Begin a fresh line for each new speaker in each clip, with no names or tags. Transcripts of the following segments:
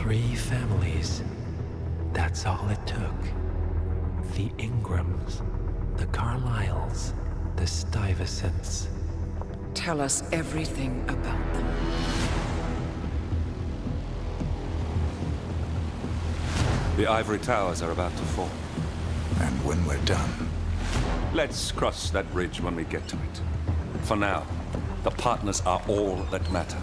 3 families. That's all it took. The Ingrams, the Carlyles, the Stuyvesants.
Tell us everything about them.
The ivory towers are about to fall.
And when we're done...
Let's cross that bridge when we get to it. For now, the partners are all that matter.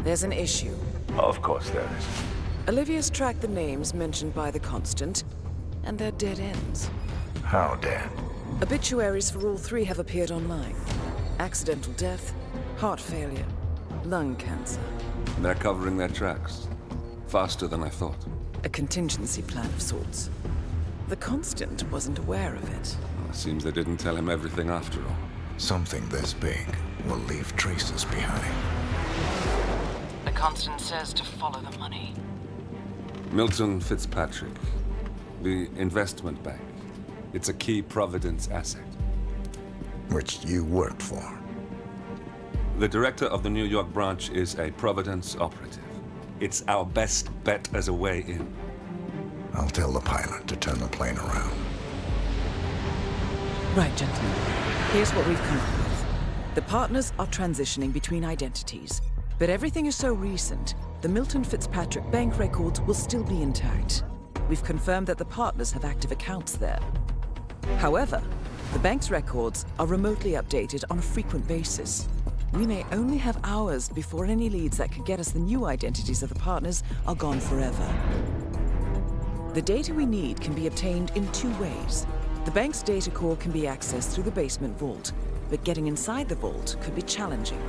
There's an issue.
Of course there is.
Olivia's tracked the names mentioned by the Constant, and they're dead ends.
How dead?
Obituaries for all 3 have appeared online. Accidental death, heart failure, lung cancer.
They're covering their tracks. Faster than I thought.
A contingency plan of sorts. The Constant wasn't aware of it.
Well, seems they didn't tell him everything after all.
Something this big will leave traces behind.
The Constant says to follow the money.
Milton-Fitzpatrick, the investment bank. It's a key Providence asset.
Which you worked for.
The director of the New York branch is a Providence operative. It's our best bet as a way in.
I'll tell the pilot to turn the plane around.
Right, gentlemen. Here's what we've come up with. The partners are transitioning between identities, but everything is so recent, the Milton-Fitzpatrick Bank records will still be intact. We've confirmed that the partners have active accounts there. However, the bank's records are remotely updated on a frequent basis. We may only have hours before any leads that could get us the new identities of the partners are gone forever. The data we need can be obtained in 2 ways. The bank's data core can be accessed through the basement vault, but getting inside the vault could be challenging.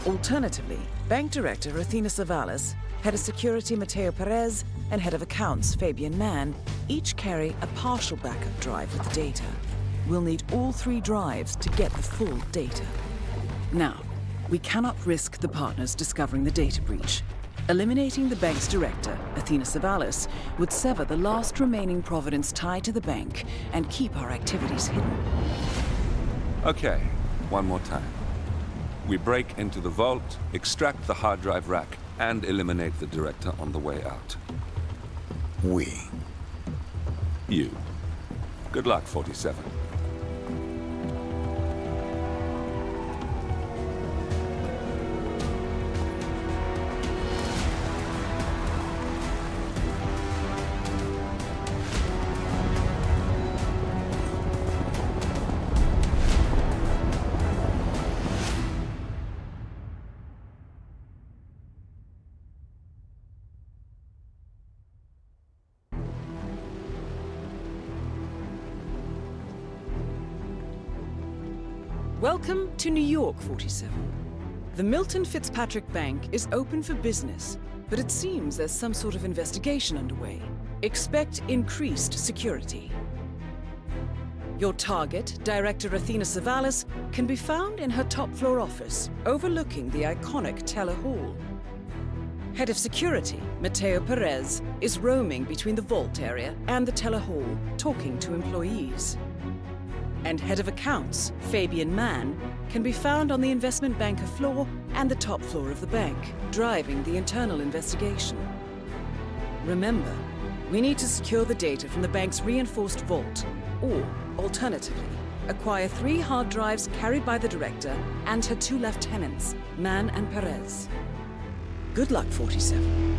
Alternatively, Bank Director Athena Savalas, Head of Security Mateo Perez, and Head of Accounts Fabian Mann each carry a partial backup drive with the data. We'll need all 3 drives to get the full data. Now, we cannot risk the partners discovering the data breach. Eliminating the bank's director, Athena Savalas, would sever the last remaining Providence tie to the bank and keep our activities hidden.
Okay, one more time. We break into the vault, extract the hard drive rack, and eliminate the director on the way out.
We.
You. Good luck, 47.
Welcome to New York, 47. The Milton-Fitzpatrick Bank is open for business, but it seems there's some sort of investigation underway. Expect increased security. Your target, Director Athena Savalas, can be found in her top-floor office, overlooking the iconic Teller Hall. Head of Security, Mateo Perez, is roaming between the vault area and the Teller Hall, talking to employees. And Head of Accounts, Fabian Mann, can be found on the investment banker floor and the top floor of the bank, driving the internal investigation. Remember, we need to secure the data from the bank's reinforced vault, or, alternatively, acquire 3 hard drives carried by the director and her 2 lieutenants, Mann and Perez. Good luck, 47.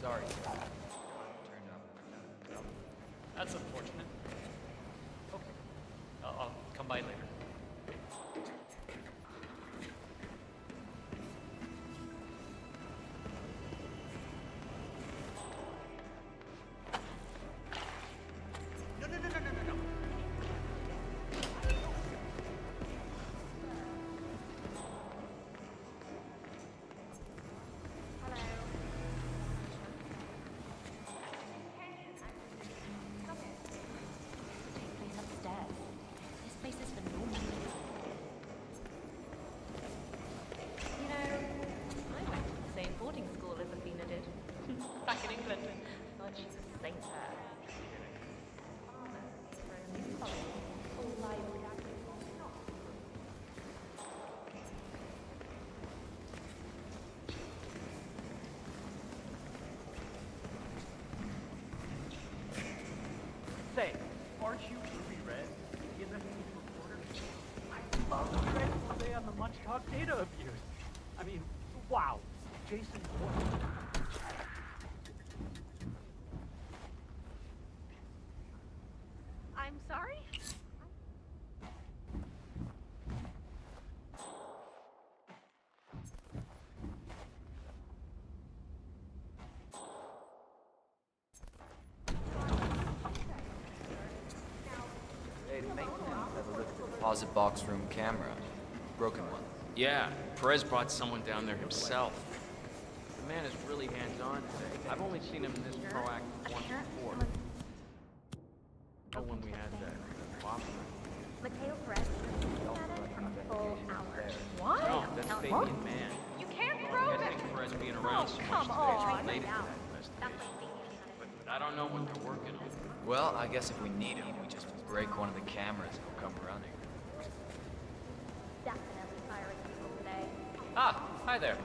Sorry. Turned up. That's unfortunate. Okay. I'll come by later. cute ruby red, the investigative reporter. I love the red all day on the much talk data abuse. I mean, wow. Jason Bourne.
I'm sorry?
Hey, maintenance have a lift deposit box room camera. Broken one.
Yeah, Perez brought someone down there himself. The man is really hands-on today. I've only seen him this proactive once before. Oh, when we had that flop.
Mateo Perez for full hours. What?
No, that's Fabian Man.
You can't
I
prove it!
think Perez being around so much
come
today
on.
is related to that investigation. But I don't know what they're working on.
Well, I guess if we need him, we just break one of the cameras and he'll come running.
Definitely firing people today.
Ah, hi there.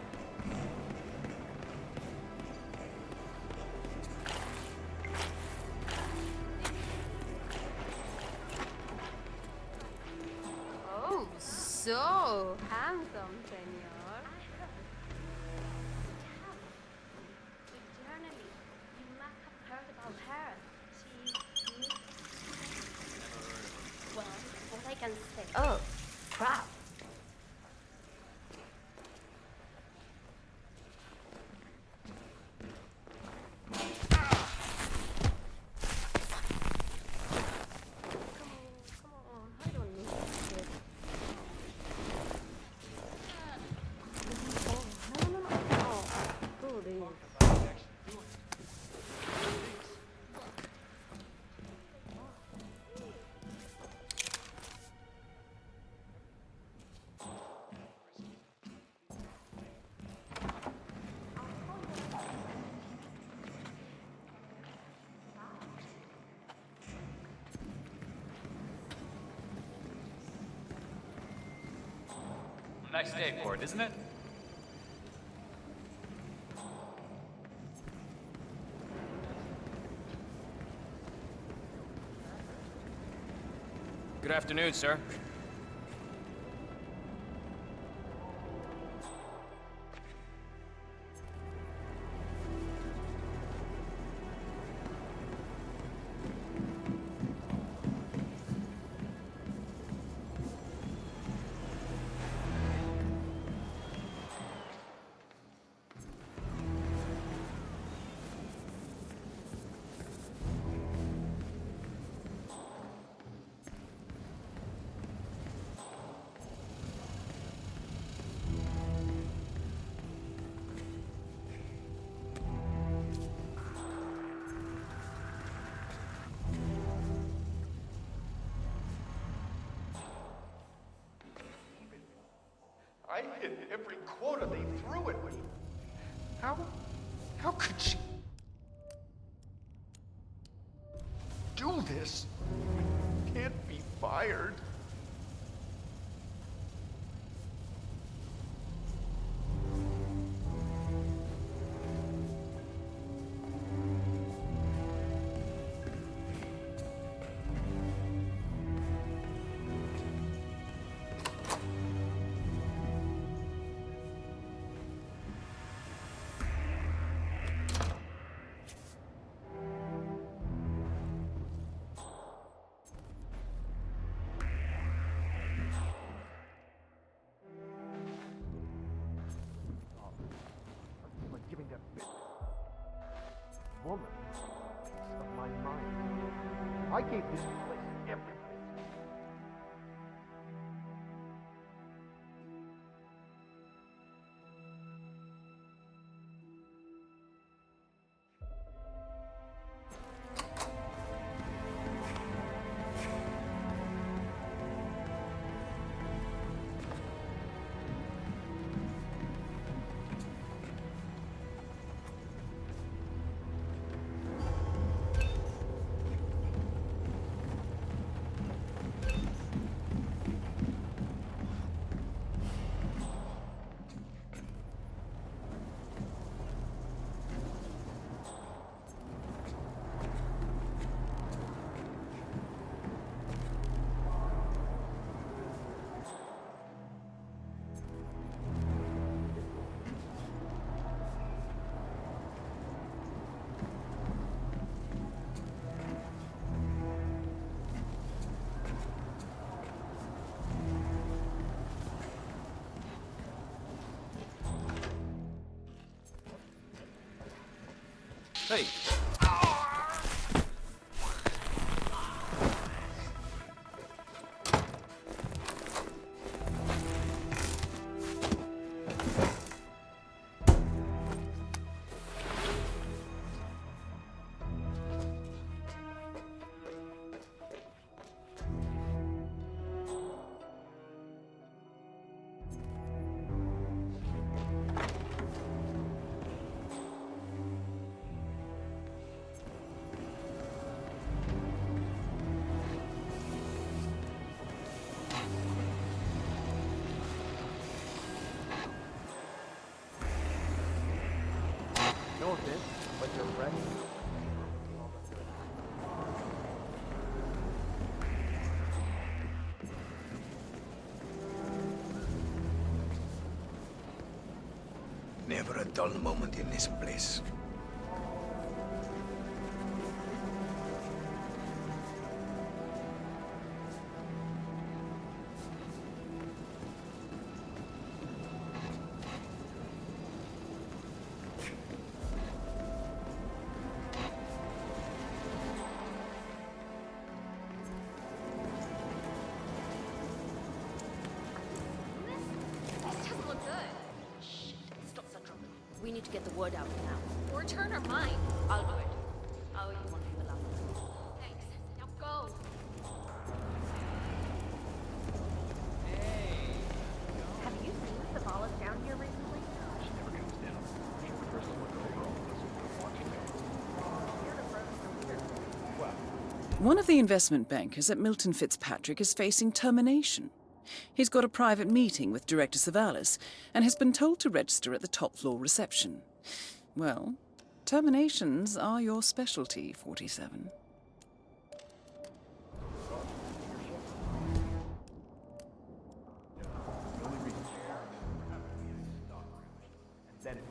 Oh, so handsome, senor. Eternally, you must have heard about her. She well, what I can say. Oh, crap. Come on, I don't need this. Oh, no. Oh, do this.
Nice day for it, isn't it? Good afternoon, sir.
I hit every quota they threw at me. How could she do this? Can't be fired. Like giving that bitch woman of my mind. I gave this place everything.
Hey!
No offense, but you're ready.
Never a dull moment in this place.
This doesn't look good. Shit, stop that drum. We need to get the word out now. Or turn our mind. I'll do it. Oh, you want to be the last one. Thanks. Now go. Have you seen Savalas down here recently?
She never comes down. She prefers to look over all of us when we're watching her. Well,
One of the investment bankers at Milton-Fitzpatrick is facing termination. He's got a private meeting with Director Savalas and has been told to register at the top floor reception. Well, terminations are your specialty, 47.
the only reason she and then it.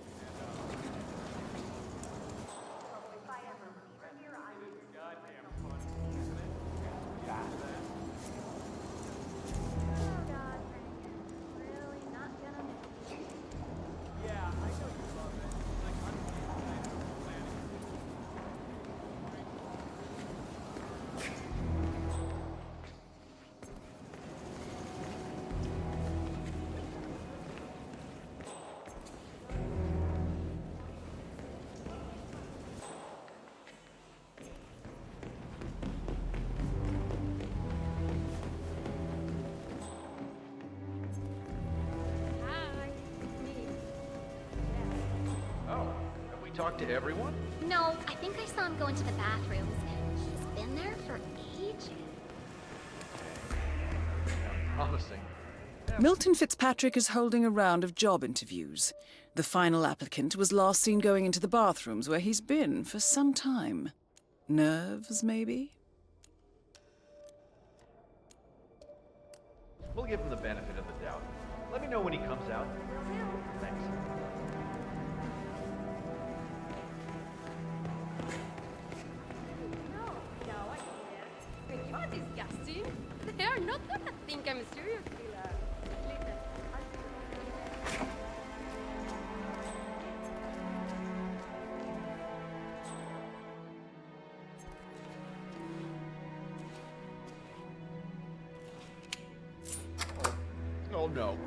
Oh god, really not gonna make it.
Yeah, I know you love it. Like,
Hi, it's me.
Oh, have we talked to everyone?
No, I think I saw him go into the bathrooms. He's been there for ages.
Promising.
Milton-Fitzpatrick is holding a round of job interviews. The final applicant was last seen going into the bathrooms where he's been for some time. Nerves, maybe?
We'll give him the benefit of the doubt. Let me know when he comes out. Thanks.
No, I can't. You are disgusting. They are not gonna think I'm a serial killer. Listen,
Oh no.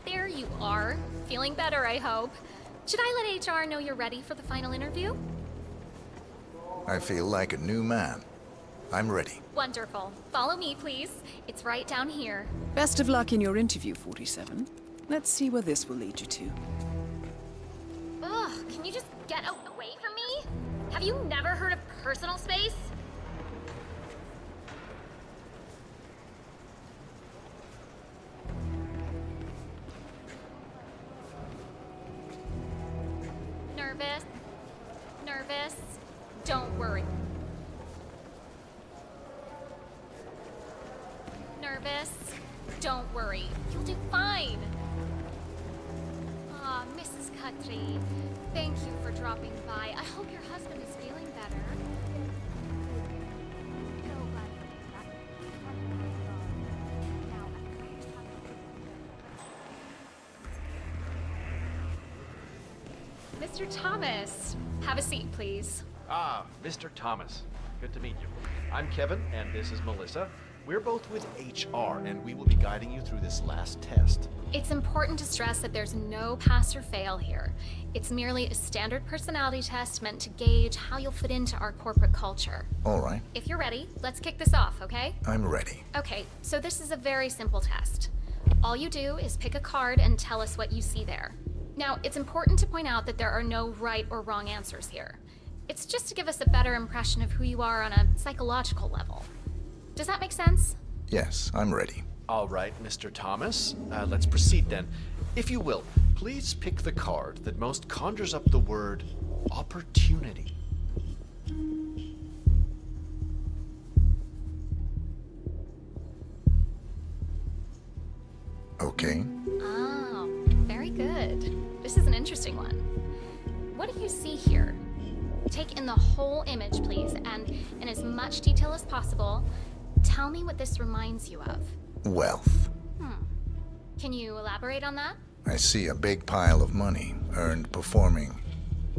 there you are. Feeling better, I hope. Should I let HR know you're ready for the final interview?
I feel like a new man. I'm ready.
Wonderful. Follow me, please. It's right down here.
Best of luck in your interview, 47. Let's see where this will lead you to.
Ugh, can you just get away from me? Have you never heard of personal space? nervous? Don't worry, you'll do fine. Ah, Mrs. Khatri, thank you for dropping by. I hope your husband is feeling better. Mr. Thomas, have a seat, please.
Ah, Mr. Thomas. Good to meet you. I'm Kevin, and this is Melissa. We're both with HR, and we will be guiding you through this last test.
It's important to stress that there's no pass or fail here. It's merely a standard personality test meant to gauge how you'll fit into our corporate culture.
All right,
If you're ready, let's kick this off, okay?
I'm ready.
Okay, so this is a very simple test. All you do is pick a card and tell us what you see there. Now, it's important to point out that there are no right or wrong answers here. It's just to give us a better impression of who you are on a psychological level. Does that make sense?
Yes, I'm ready.
All right, Mr. Thomas. Let's proceed then. If you will, please pick the card that most conjures up the word opportunity.
Okay.
Oh, very good. This is an interesting one. What do you see here? Take in the whole image, please, and in as much detail as possible, tell me what this reminds you of.
Wealth.
Can you elaborate on that?
I see a big pile of money earned performing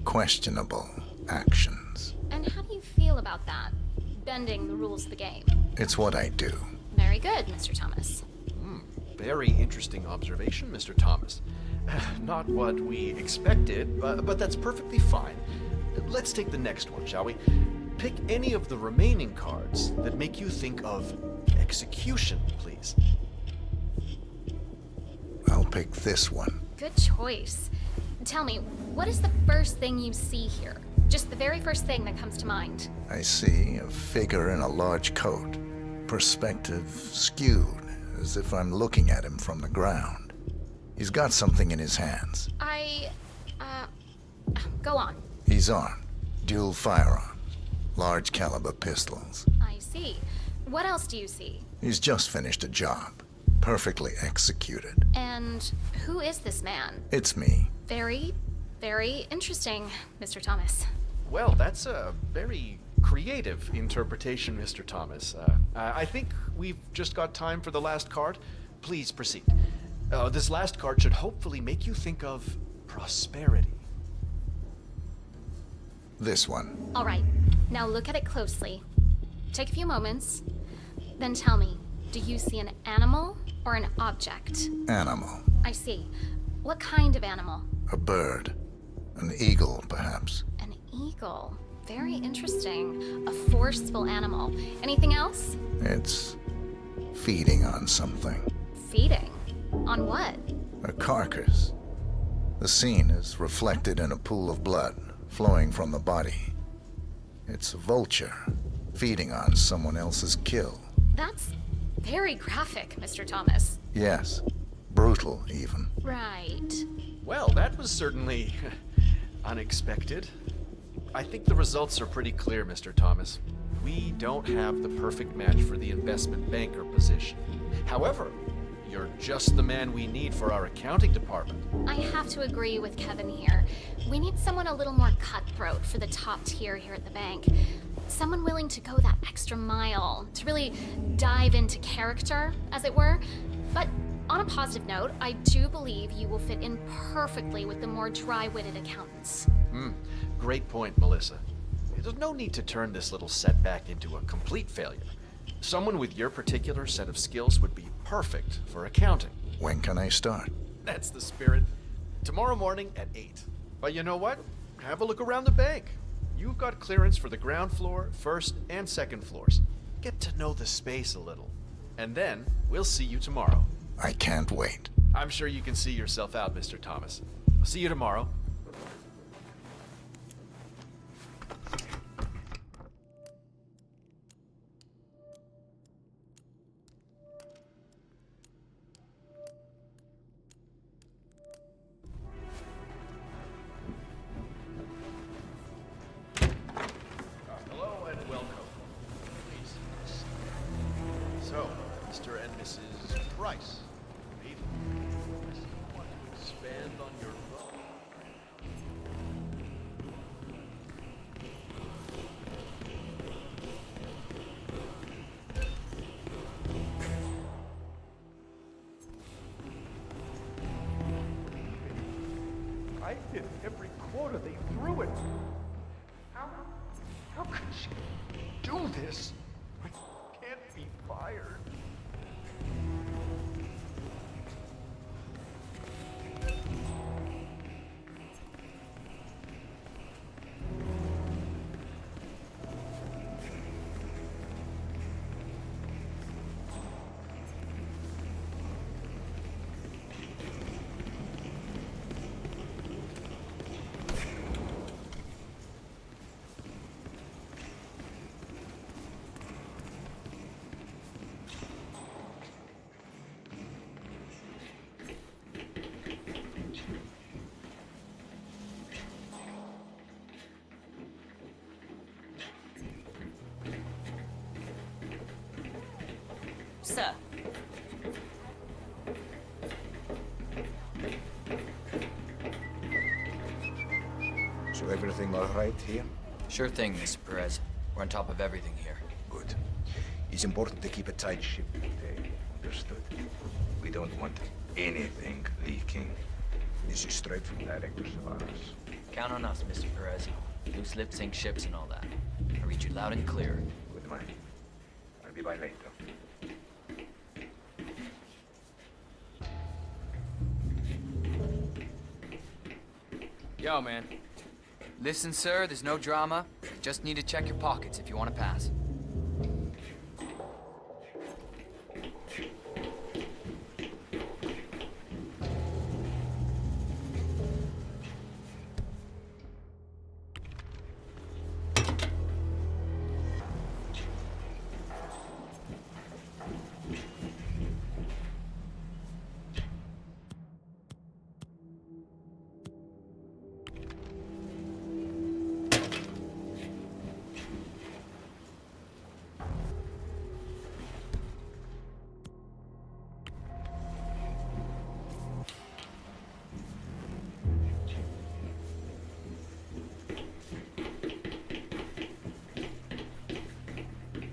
questionable actions.
And how do you feel about that? Bending the rules of the game.
It's what I do.
Very good, Mr. Thomas.
Very interesting observation, Mr. Thomas. Not what we expected, but that's perfectly fine. Let's take the next one, shall we? Pick any of the remaining cards that make you think of execution, please.
I'll pick this one.
Good choice. Tell me, what is the first thing you see here? Just the very first thing that comes to mind.
I see a figure in a large coat, perspective skewed, as if I'm looking at him from the ground. He's got something in his hands.
Go on.
He's armed, dual firearm, large caliber pistols.
I see. What else do you see?
He's just finished a job, perfectly executed.
And who is this man?
It's me.
Very, very interesting, Mr. Thomas.
Well, that's a very creative interpretation, Mr. Thomas. I think we've just got time for the last card. Please proceed. This last card should hopefully make you think of prosperity.
This one.
All right, now look at it closely. Take a few moments, then tell me, do you see an animal or an object?
Animal.
I see. What kind of animal?
A bird. An eagle, perhaps.
An eagle. Very interesting. A forceful animal. Anything else?
It's feeding on something.
Feeding? On what?
A carcass. The scene is reflected in a pool of blood flowing from the body. It's a vulture feeding on someone else's kill.
That's very graphic, Mr. Thomas.
Yes. Brutal, even.
Right.
Well, that was certainly unexpected. I think the results are pretty clear, Mr. Thomas. We don't have the perfect match for the investment banker position. However, you're just the man we need for our accounting department.
I have to agree with Kevin here. We need someone a little more cutthroat for the top tier here at the bank. Someone willing to go that extra mile, to really dive into character, as it were. But on a positive note, I do believe you will fit in perfectly with the more dry-witted accountants.
Great point, Melissa. There's no need to turn this little setback into a complete failure. Someone with your particular set of skills would be perfect for accounting.
When can I start?
That's the spirit. Tomorrow morning at 8. But you know what? Have a look around the bank. You've got clearance for the ground floor, first and second floors. Get to know the space a little. And then we'll see you tomorrow.
I can't wait.
I'm sure you can see yourself out, Mr. Thomas. I'll see you tomorrow. Hello and welcome. Please. So, Mr. and Mrs. Price. Maybe. I see you want to expand on your role.
I hit every quarter they threw it. How could she do this? I can't be fired.
Sir.
So everything all right here?
Sure thing, Mr. Perez. We're on top of everything here.
Good. It's important to keep a tight ship today. Understood. We don't want anything leaking. This is straight from Director Savalas.
Count on us, Mr. Perez. Loose lips sink ships and all that. I read you loud and clear.
Good man. I'll be by later.
Yo, man. Listen, sir, there's no drama. You just need to check your pockets if you want to pass.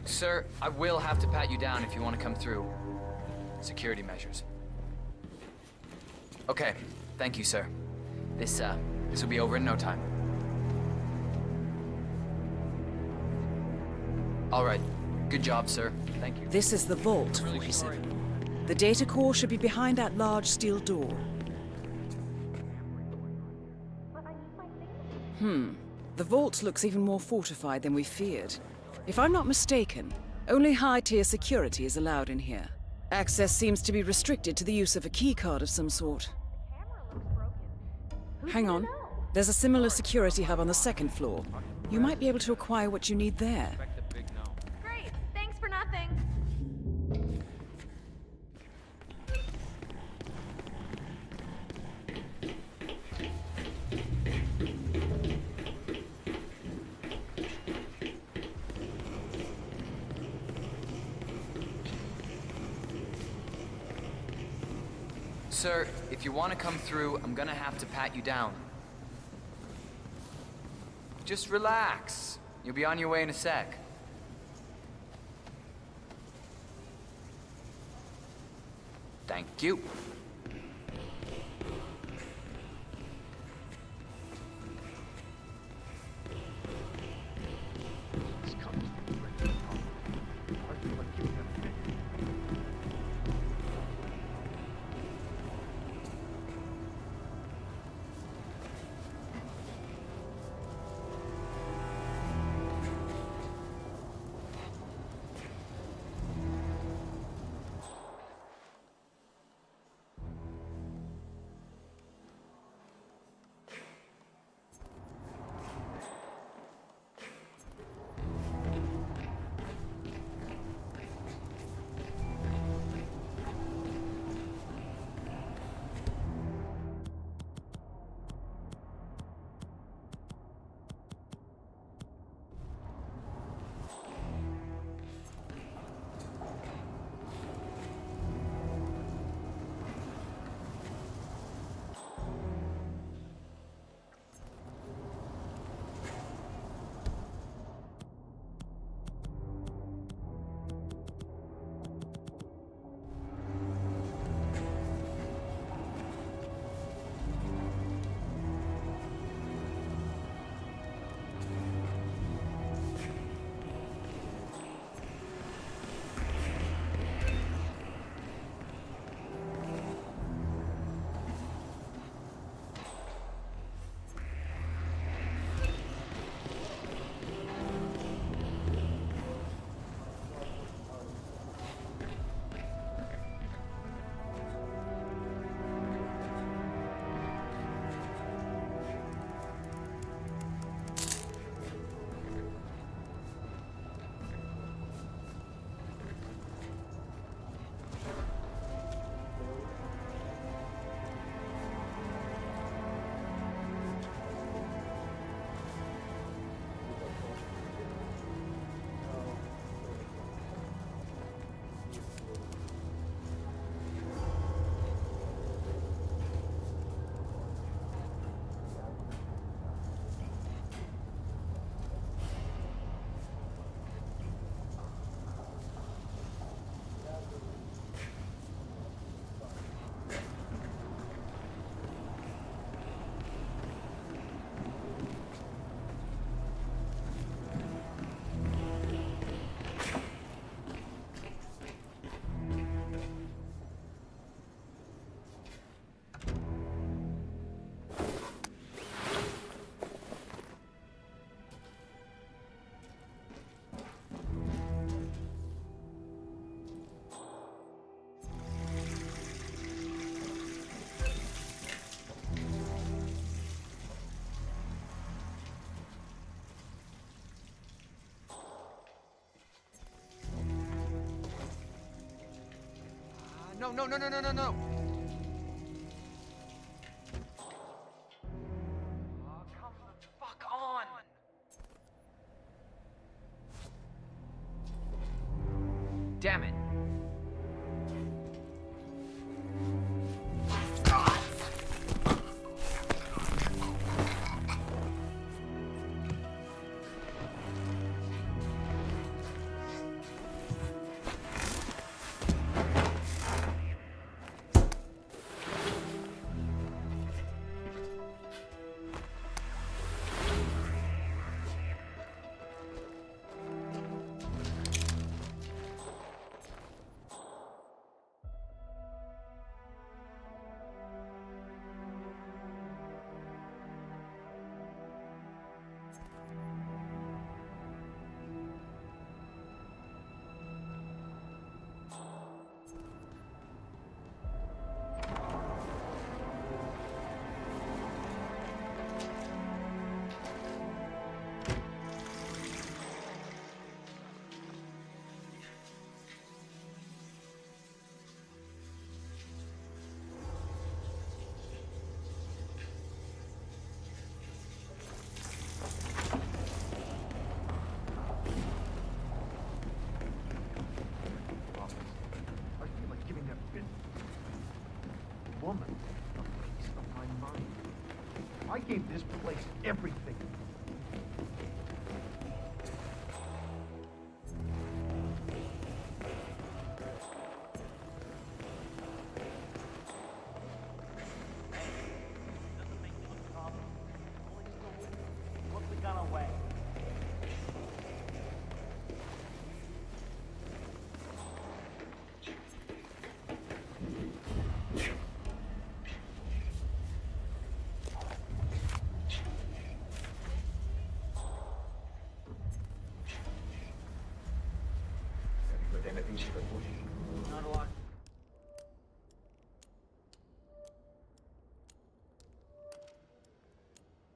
Sir, I will have to pat you down if you want to come through. Security measures. Okay, thank you, sir. This will be over in no time. All right, good job, sir. Thank you.
This is the vault, 47. The data core should be behind that large steel door. The vault looks even more fortified than we feared. If I'm not mistaken, only high-tier security is allowed in here. Access seems to be restricted to the use of a keycard of some sort. Hang on. There's a similar security hub on the second floor. You might be able to acquire what you need there.
Great, thanks for nothing.
Sir, if you want to come through, I'm gonna have to pat you down. Just relax. You'll be on your way in a sec. Thank you. no, no, no, no, no, no, no! Oh, come the fuck on! Damn it!
I feel like giving that bit woman a piece of my mind. I gave this place everything.
Doesn't make you look problem. Only stole, look the gun away.
Have you got anything she could push?
Not a lot.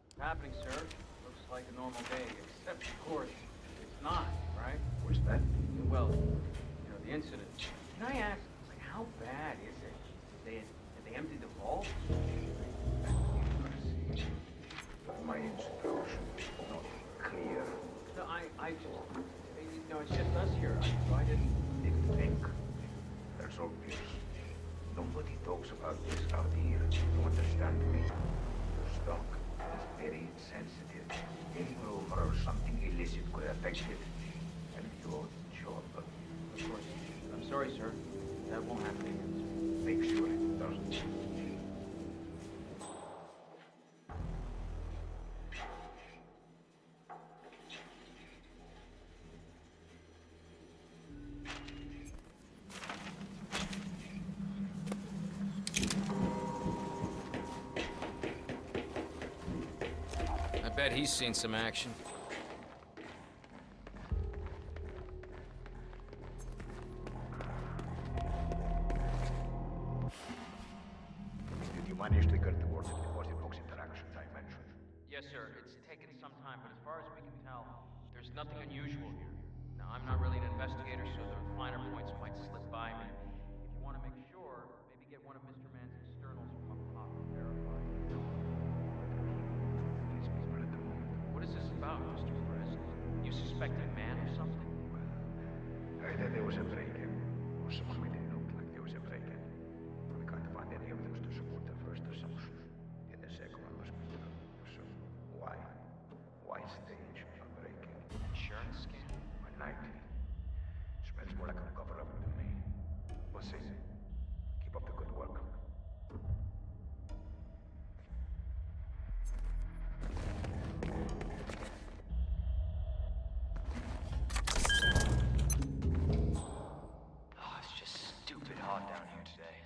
What's happening, sir? Looks like a normal day, except, of course, it's not, right?
Where's that?
Well, you know, the incident. Can I ask, like, how bad is it? Did they empty the vault?
My instruction not clear.
No, I just, you know, it's just us here. I didn't.
Think. That's obvious. Nobody talks about this out here. You understand me? Your stock is very sensitive. Any rumor or something illicit could affect it. And your job.
Of course. I'm sorry, sir. That won't happen again.
Make sure it doesn't.
I bet he's seen some action.
Did you manage to get towards the deposit box interactions I mentioned?
Yes, sir. It's taken some time, but as far as we can tell, there's nothing unusual here. Now, I'm not really an investigator, so the finer points might slip by me. If you want to make sure, maybe get one of Mr. Mann's externals from up top to verify.
These people at the moment.
What is this about, Mr. Perez? You suspect a man or something?
Either there was a break-in, or someone made it look like there was a break-in. We can't find any evidence to support the first assumption. And the second one must be true. So, why? Why stage a break-in?
Insurance scam?
Unlikely. Smells more like a cover-up to me. We'll see. Keep up the good work.
Oh, it's just stupid hot down here today.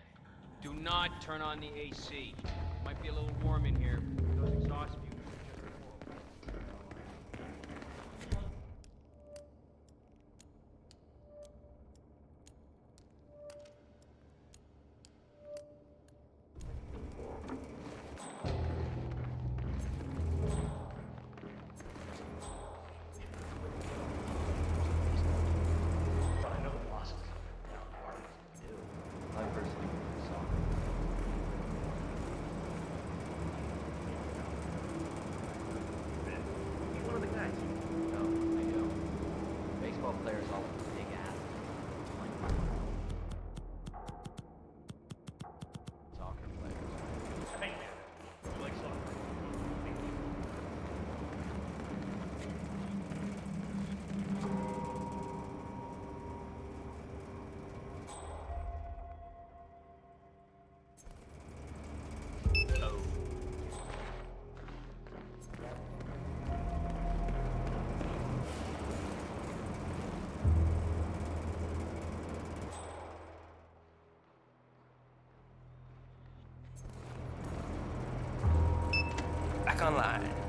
Do not turn on the AC. Might be a little warm in here. Those exhaust fumes are just horrible.
But I know the boss is coming down hard to do.
I personally online.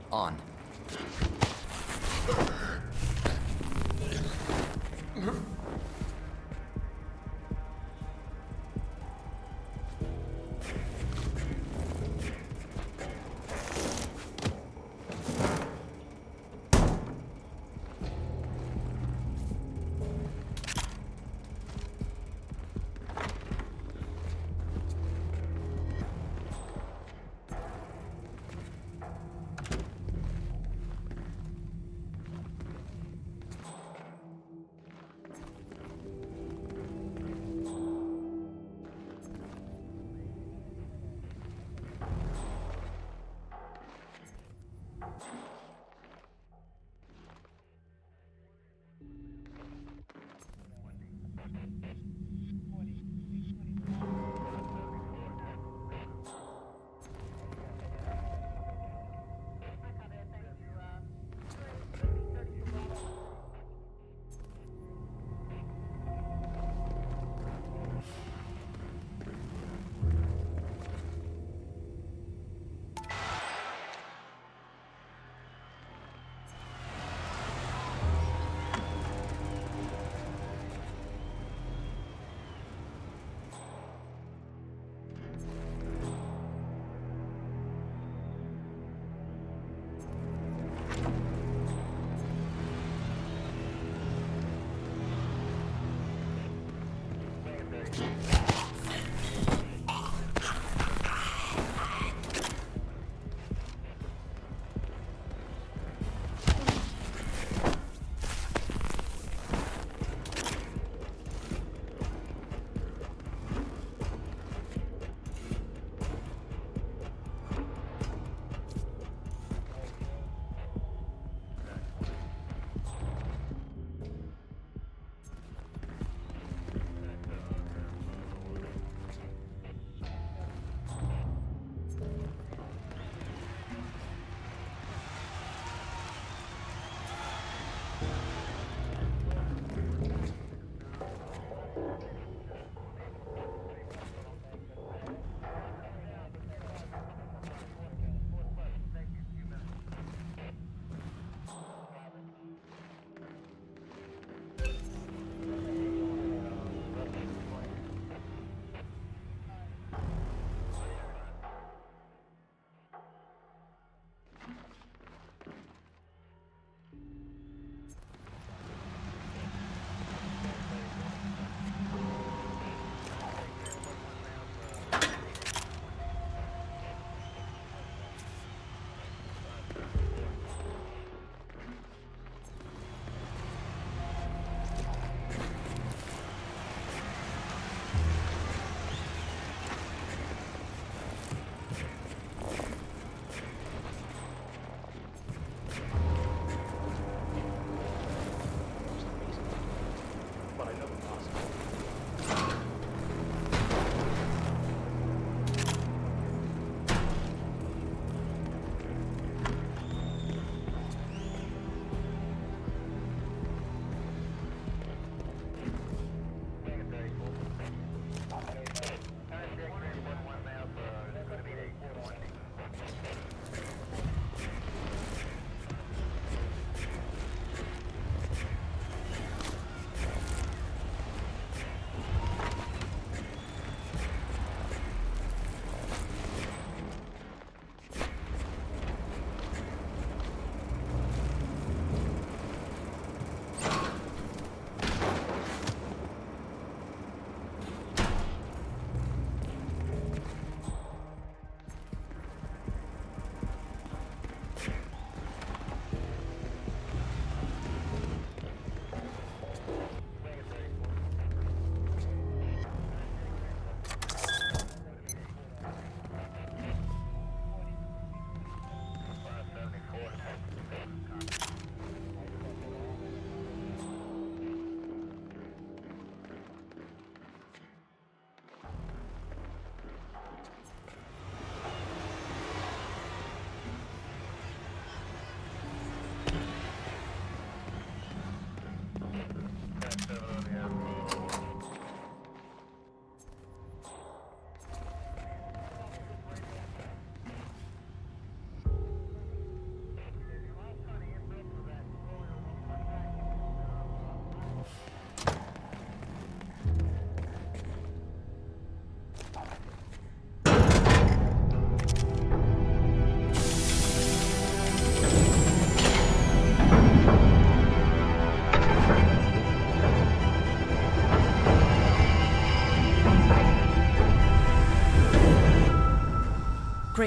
On.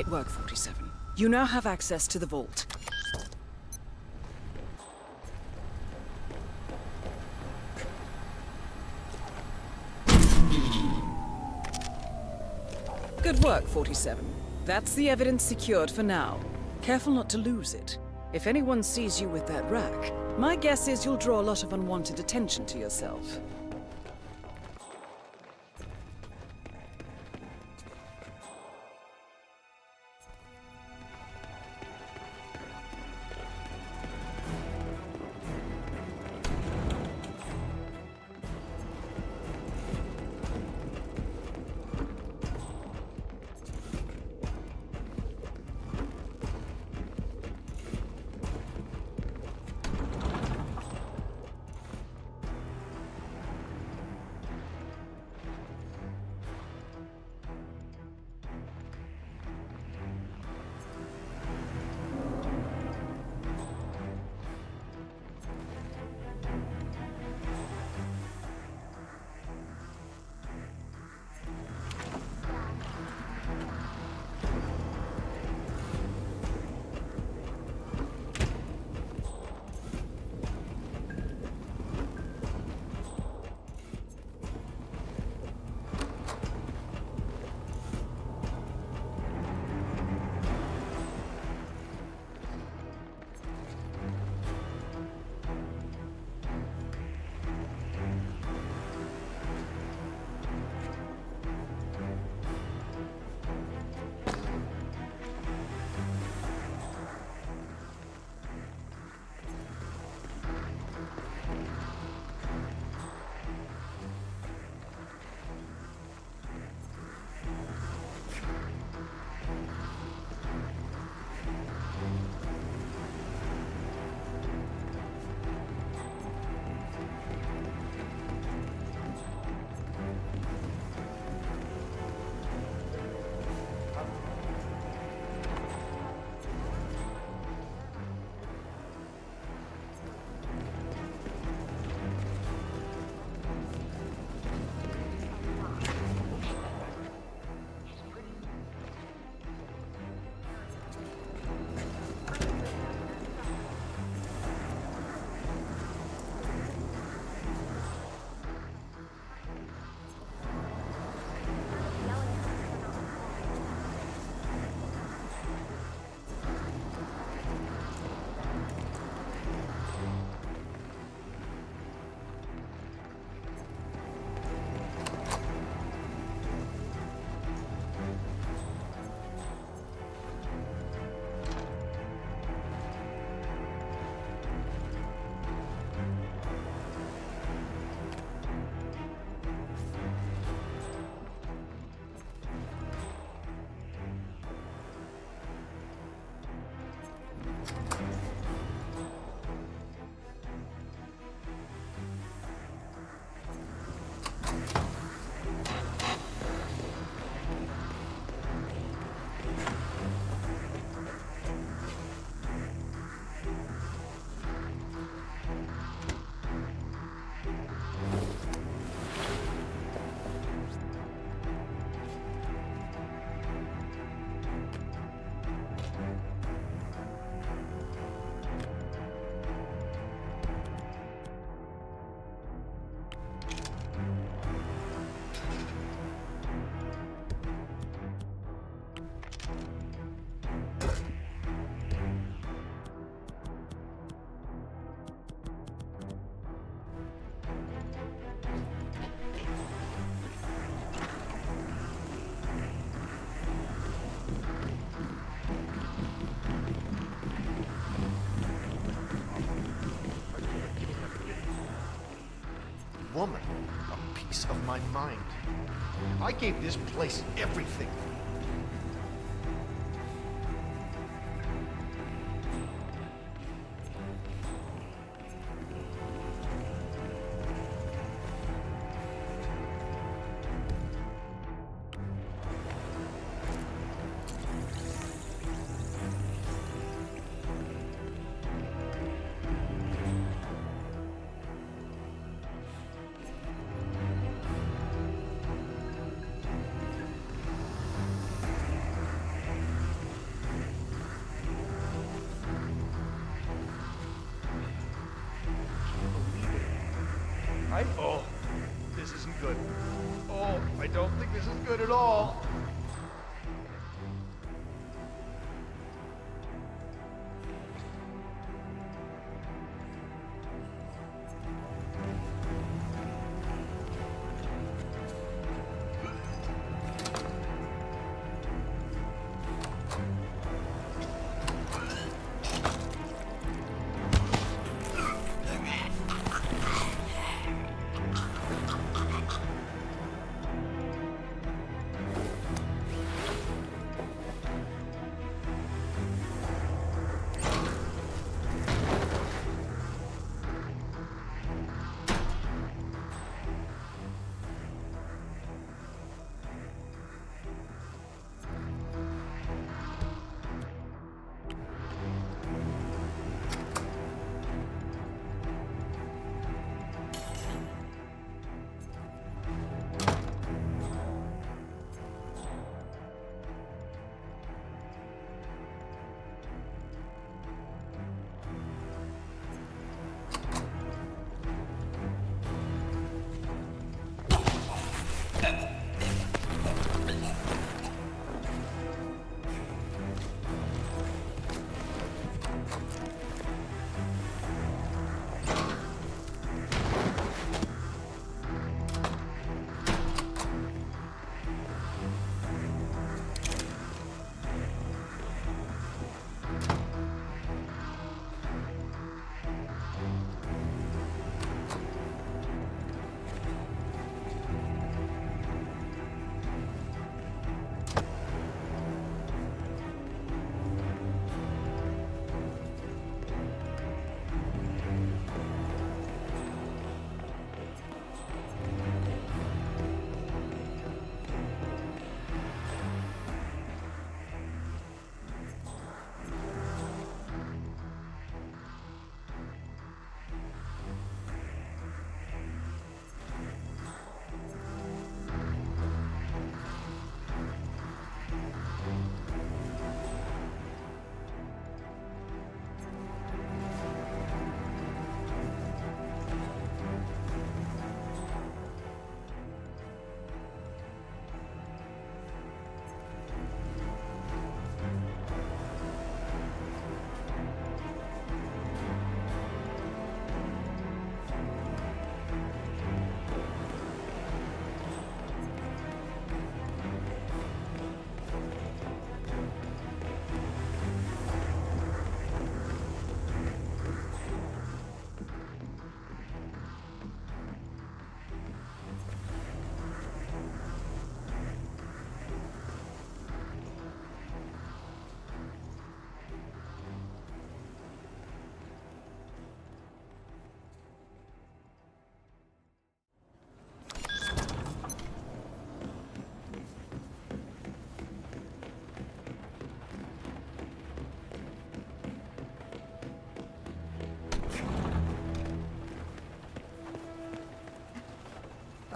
Great work, 47. You now have access to the vault. Good work, 47. That's the evidence secured for now. Careful not to lose it. If anyone sees you with that rack, my guess is you'll draw a lot of unwanted attention to yourself.
Woman, a piece of my mind. I gave this place everything. Oh, this isn't good. Oh, I don't think this is good at all.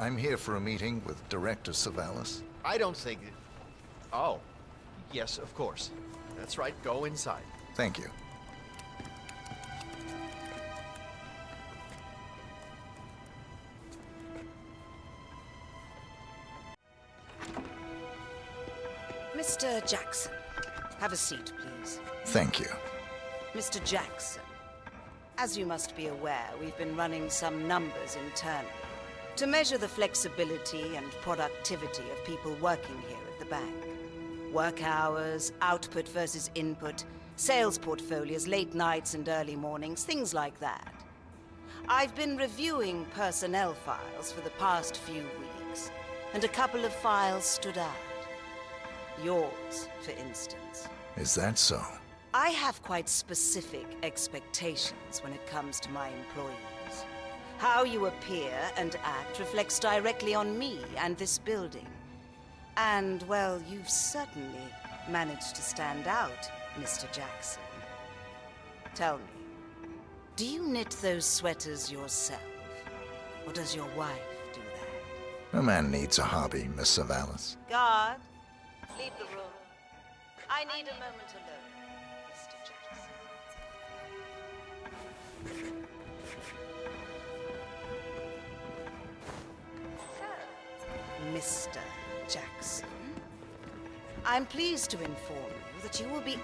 I'm here for a meeting with Director Savalas.
I don't think it... Oh. Yes, of course. That's right, go inside.
Thank you.
Mr. Jackson, have a seat, please.
Thank you.
Mr. Jackson, as you must be aware, we've been running some numbers internally to measure the flexibility and productivity of people working here at the bank. Work hours, output versus input, sales portfolios, late nights and early mornings, things like that. I've been reviewing personnel files for the past few weeks, and a couple of files stood out. Yours, for instance.
Is that so?
I have quite specific expectations when it comes to my employees. How you appear and act reflects directly on me and this building. And, well, you've certainly managed to stand out, Mr. Jackson. Tell me, do you knit those sweaters yourself? Or does your wife do that?
A man needs a hobby, Miss Savalas.
Guard, leave the room. I need a moment alone, Mr. Jackson. Mr. Jackson. I'm pleased to inform you that you will be...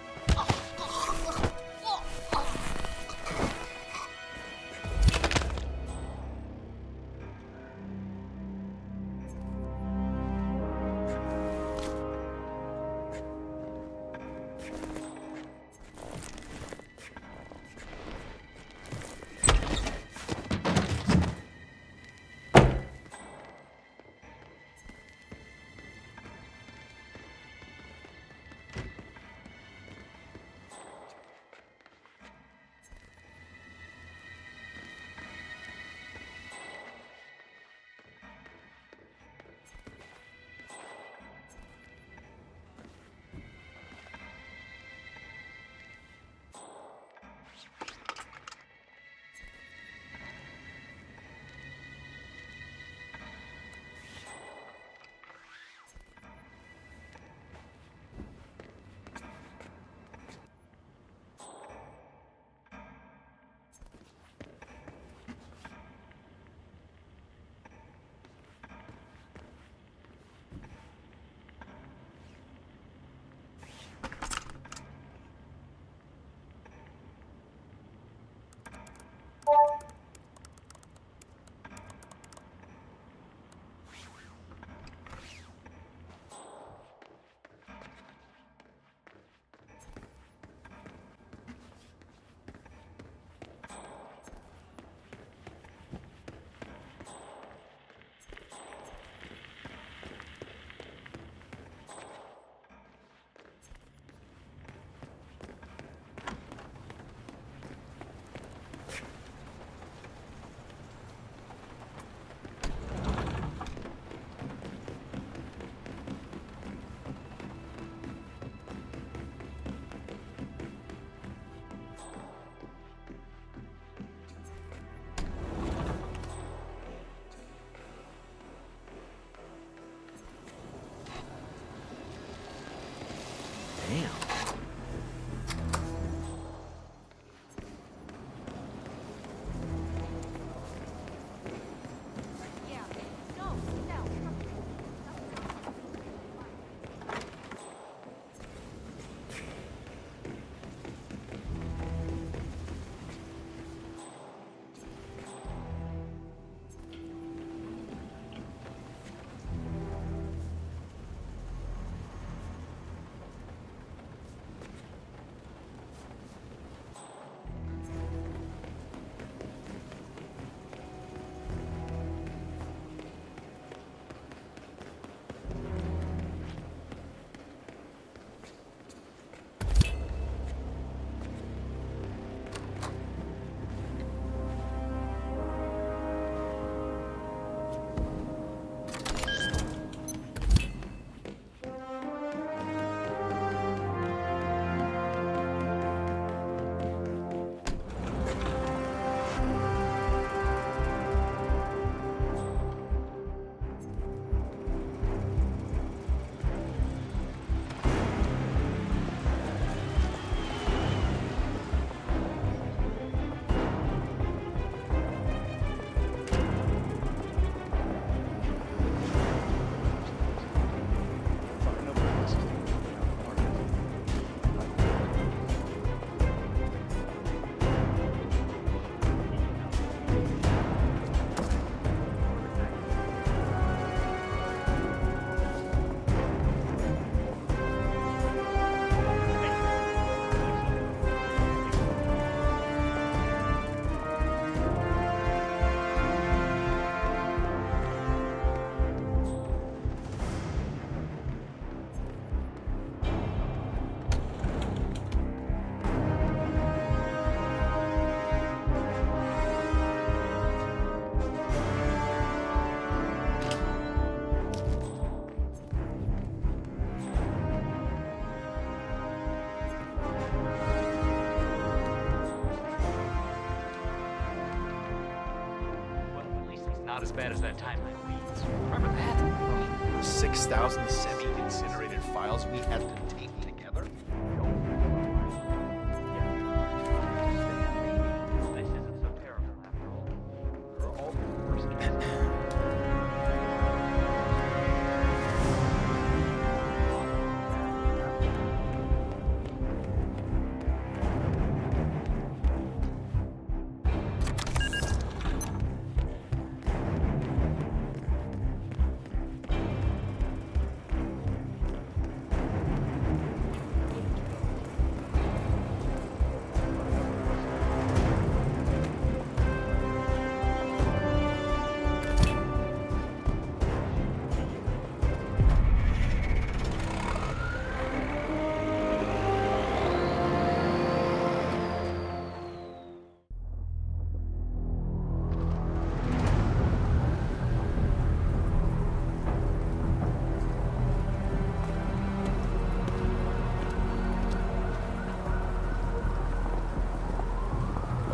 not as bad as that time in Leeds. Remember that?
The 6,000 semi-incinerated files we had to tape together?
This isn't so terrible after all. They're all the worst cases.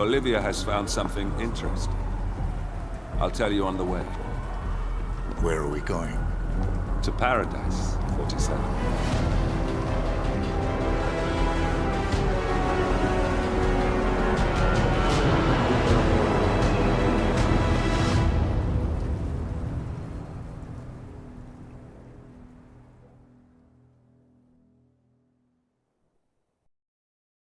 Olivia has found something interesting. I'll tell you on the way.
Where are we going?
To Paradise, 47.